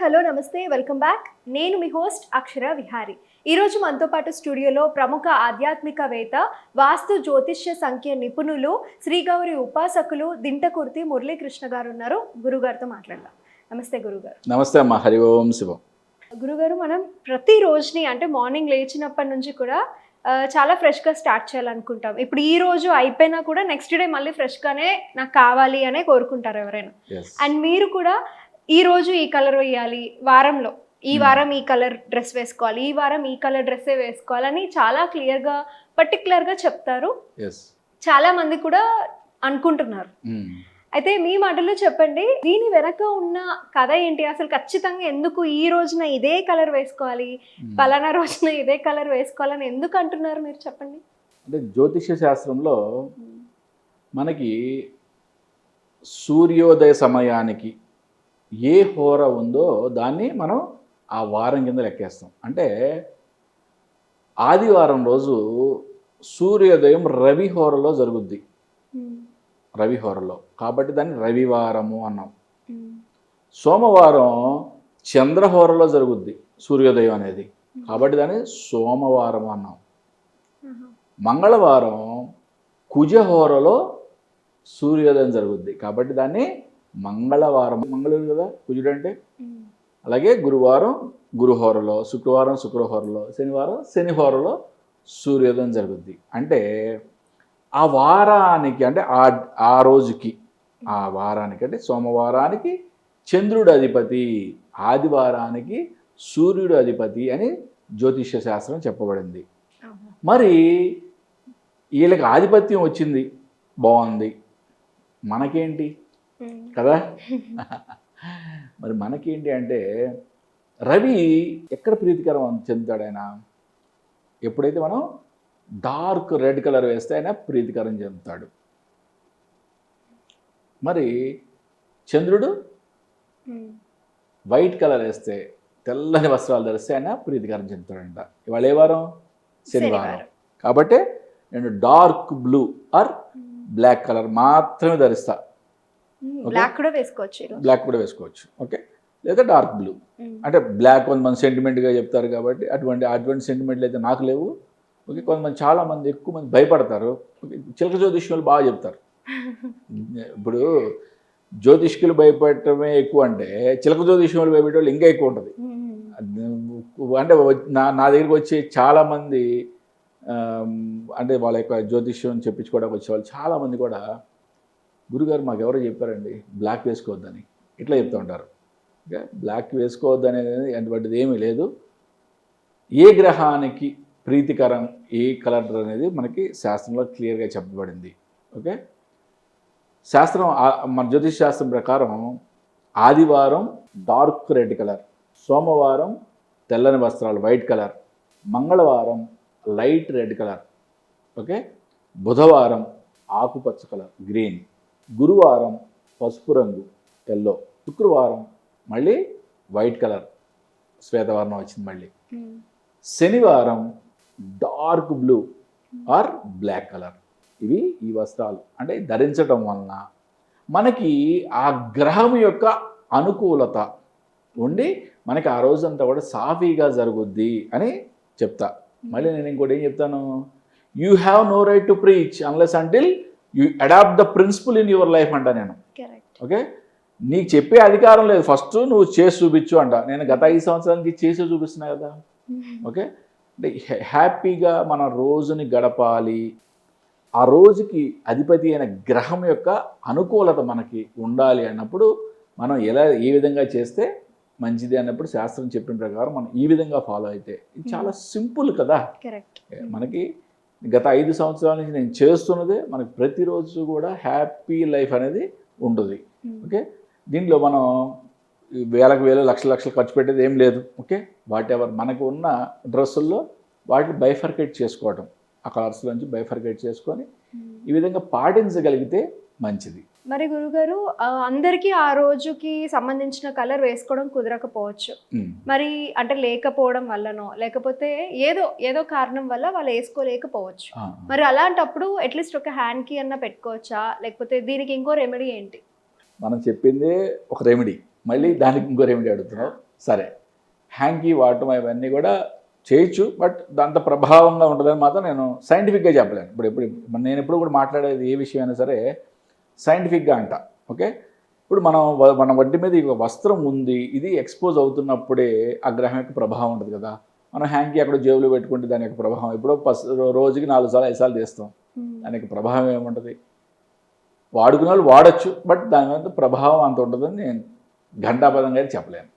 Hello నమస్తే welcome back. నేను మీ host అక్షర విహారి. ఈరోజు మనతో పాటు స్టూడియోలో ప్రముఖ ఆధ్యాత్మికవేత్త, వాస్తు జ్యోతిష్య సంఖ్య నిపుణులు, శ్రీగౌరి ఉపాసకులు దింటకుర్తి మురళీకృష్ణ గారు ఉన్నారు. గురుగారితో మాట్లాడదాం. నమస్తే గురుగారు. నమస్తే అమ్మా. హరి ఓం శివం. గురుగారు, మనం ప్రతి రోజుని అంటే మార్నింగ్ లేచినప్పటి నుంచి కూడా చాలా ఫ్రెష్గా స్టార్ట్ చేయాలనుకుంటాం. ఇప్పుడు ఈ రోజు అయిపోయినా కూడా నెక్స్ట్ డే మళ్ళీ ఫ్రెష్గానే నాకు కావాలి అనే కోరుకుంటారు ఎవరైనా. అండ్ మీరు కూడా ఈ రోజు ఈ కలర్ వేయాలి, వారంలో ఈ వారం ఈ కలర్ డ్రెస్ వేసుకోవాలి, ఈ వారం ఈ కలర్ డ్రెస్సే వేసుకోవాలని చాలా క్లియర్గా పర్టికులర్గా చెప్తారు. చాలా మంది కూడా అనుకుంటున్నారు. అయితే మీ మాటల్లో చెప్పండి, దీని వెనక ఉన్న కథ ఏంటి? అసలు ఖచ్చితంగా ఎందుకు ఈ రోజున ఇదే కలర్ వేసుకోవాలి, పలానా రోజున ఇదే కలర్ వేసుకోవాలని ఎందుకు అంటున్నారు మీరు చెప్పండి. అంటే జ్యోతిష్య శాస్త్రంలో మనకి సూర్యోదయ సమయానికి ఏ హోర ఉందో దాన్ని మనం ఆ వారం కింద లెక్కేస్తాం. అంటే ఆదివారం రోజు సూర్యోదయం రవి హోరలో జరుగుద్ది, రవి హోరలో, కాబట్టి దాన్ని రవివారము అన్నాం. సోమవారం చంద్రహోరలో జరుగుద్ది సూర్యోదయం అనేది, కాబట్టి దాన్ని సోమవారం అన్నాం. మంగళవారం కుజహోరలో సూర్యోదయం జరుగుద్ది, కాబట్టి దాన్ని మంగళవారం. మంగళవారం కదా కుజుడు అంటే. అలాగే గురువారం గురుహోరలో, శుక్రవారం శుక్రహోరలో, శనివారం శనిహోరలో సూర్యోదయం జరుగుద్ది. అంటే ఆ వారానికి, అంటే ఆ రోజుకి, ఆ వారానికి అంటే సోమవారానికి చంద్రుడు అధిపతి, ఆదివారానికి సూర్యుడు అధిపతి అని జ్యోతిష్య శాస్త్రం చెప్పబడింది. మరి వీళ్ళకి ఆధిపత్యం వచ్చింది, బాగుంది, మనకేంటి కదా. మరి మనకేంటి అంటే, రవి ఎక్కడ ప్రీతికరం చెందుతాడు ఆయన? ఎప్పుడైతే మనం డార్క్ రెడ్ కలర్ వేస్తే ఆయన ప్రీతికరం చెందుతాడు. మరి చంద్రుడు వైట్ కలర్ వేస్తే, తెల్లని వస్త్రాలు ధరిస్తే ఆయన ప్రీతికరం చెందుతాడంట. ఇవాళ ఏ వారం? శనివారం. కాబట్టి నేను dark blue or black colour మాత్రమే ధరిస్తా. బ్లాక్ కూడా వేసుకోవచ్చు, బ్లాక్ కూడా వేసుకోవచ్చు, ఓకే. లేదా డార్క్ బ్లూ. అంటే బ్లాక్ కొంతమంది సెంటిమెంట్గా చెప్తారు కాబట్టి అటువంటి సెంటిమెంట్లు అయితే నాకు లేవు, ఓకే. కొంతమంది చాలామంది ఎక్కువ మంది భయపడతారు, ఓకే. చిలక జ్యోతిష్యులు బాగా చెప్తారు. ఇప్పుడు జ్యోతిష్కులు భయపడటమే ఎక్కువ అంటే చిలక జ్యోతిష్యులు భయపడే వాళ్ళు ఇంకా ఎక్కువ ఉంటుంది. అంటే నా దగ్గరికి వచ్చే చాలామంది, అంటే వాళ్ళ యొక్క జ్యోతిష్యం చెప్పించుకోవడానికి వచ్చేవాళ్ళు చాలామంది కూడా, గురుగారు మాకు ఎవరో చెప్పారండి బ్లాక్ వేసుకోవద్దని, ఇట్లా చెప్తూ ఉంటారు. ఓకే, బ్లాక్ వేసుకోవద్దనేది అటువంటిది ఏమీ లేదు. ఏ గ్రహానికి ప్రీతికరం ఏ కలర్ అనేది మనకి శాస్త్రంలో క్లియర్గా చెప్పబడింది, ఓకే. శాస్త్రం, మన జ్యోతిష్ శాస్త్రం ప్రకారం ఆదివారం డార్క్ రెడ్ కలర్, సోమవారం తెల్లని వస్త్రాలు వైట్ కలర్, మంగళవారం లైట్ రెడ్ కలర్, ఓకే. బుధవారం ఆకుపచ్చ కలర్ గ్రీన్, గురువారం పసుపు రంగు ఎల్లో, శుక్రవారం మళ్ళీ వైట్ కలర్ శ్వేతవర్ణం వచ్చింది మళ్ళీ, శనివారం dark blue or black colour. ఇవి ఈ వస్త్రాలు అంటే ధరించడం వలన మనకి ఆ గ్రహం యొక్క అనుకూలత ఉండి మనకి ఆ రోజంతా కూడా సాఫీగా జరుగుద్ది అని చెప్తా. మళ్ళీ నేను ఇంకోటి ఏం చెప్తాను, you have no right to preach unless until you adopt the principle in your life అంట నేను, ఓకే. నీకు చెప్పే అధికారం లేదు, ఫస్ట్ నువ్వు చేసి చూపించు అంట. నేను గత 5 సంవత్సరాల నుంచి చేసి చూపిస్తున్నా కదా, ఓకే. అంటే హ్యాపీగా మన రోజుని గడపాలి, ఆ రోజుకి అధిపతి అయిన గ్రహం యొక్క అనుకూలత మనకి ఉండాలి అన్నప్పుడు మనం ఏ విధంగా చేస్తే మంచిది అన్నప్పుడు శాస్త్రం చెప్పిన ప్రకారం మనం ఈ విధంగా ఫాలో అయితే ఇది చాలా సింపుల్ కదా. మనకి గత 5 సంవత్సరాల నుంచి నేను చేస్తున్నదే మనకి ప్రతిరోజు కూడా హ్యాపీ లైఫ్ అనేది ఉంటుంది, ఓకే. దీంట్లో మనం వేలు లక్షలు ఖర్చు పెట్టేది ఏం లేదు, ఓకే. వాట్ ఎవర్ మనకు ఉన్న డ్రెస్సుల్లో వాటిని బైఫర్కేట్ చేసుకోవటం, ఆ కలర్స్లోంచి బైఫర్కేట్ చేసుకొని ఈ విధంగా పాటించగలిగితే మంచిది. మరి గురుగారు, అందరికీ ఆ రోజుకి సంబంధించిన కలర్ వేసుకోవడం కుదరకపోవచ్చు, మరి అంటే లేకపోవడం వల్లనో లేకపోతే ఏదో కారణం వల్ల వాళ్ళు వేసుకోలేకపోవచ్చు. మరి అలాంటప్పుడు అట్లీస్ట్ ఒక హ్యాండ్కి అన్న పెట్టుకోవచ్చా, లేకపోతే దీనికి ఇంకో రెమెడీ ఏంటి? మనం చెప్పిందే ఒక రెమెడీ, మళ్ళీ దానికి ఇంకో రెమెడీ అడుగుతున్నావు. సరే హ్యాంకీ వాడటం ఇవన్నీ కూడా చేయొచ్చు, బట్ దాంతో ప్రభావంగా ఉంటుందని మాత్రం నేను సైంటిఫిక్గా చెప్పలేను. ఇప్పుడు నేను ఎప్పుడు కూడా మాట్లాడేది ఏ విషయం అయినా సరే సైంటిఫిక్గా అంట. ఓకే, ఇప్పుడు మన ఒంటి మీద ఈ వస్త్రం ఉంది, ఇది ఎక్స్పోజ్ అవుతున్నప్పుడే ఆ గ్రహం యొక్క ప్రభావం ఉంటుంది కదా. మనం హ్యాంకీ అక్కడ జేబులో పెట్టుకుంటే దాని యొక్క ప్రభావం ఎప్పుడో రోజుకి 4 సార్లు 5 సార్లు తీస్తాం, దాని యొక్క ప్రభావం ఏముంటుంది? వాడుకునే వాళ్ళు వాడచ్చు, బట్ దాని మీద ప్రభావం అంత ఉంటుందని నేను ఘంటాపదంగా అయితే చెప్పలేను.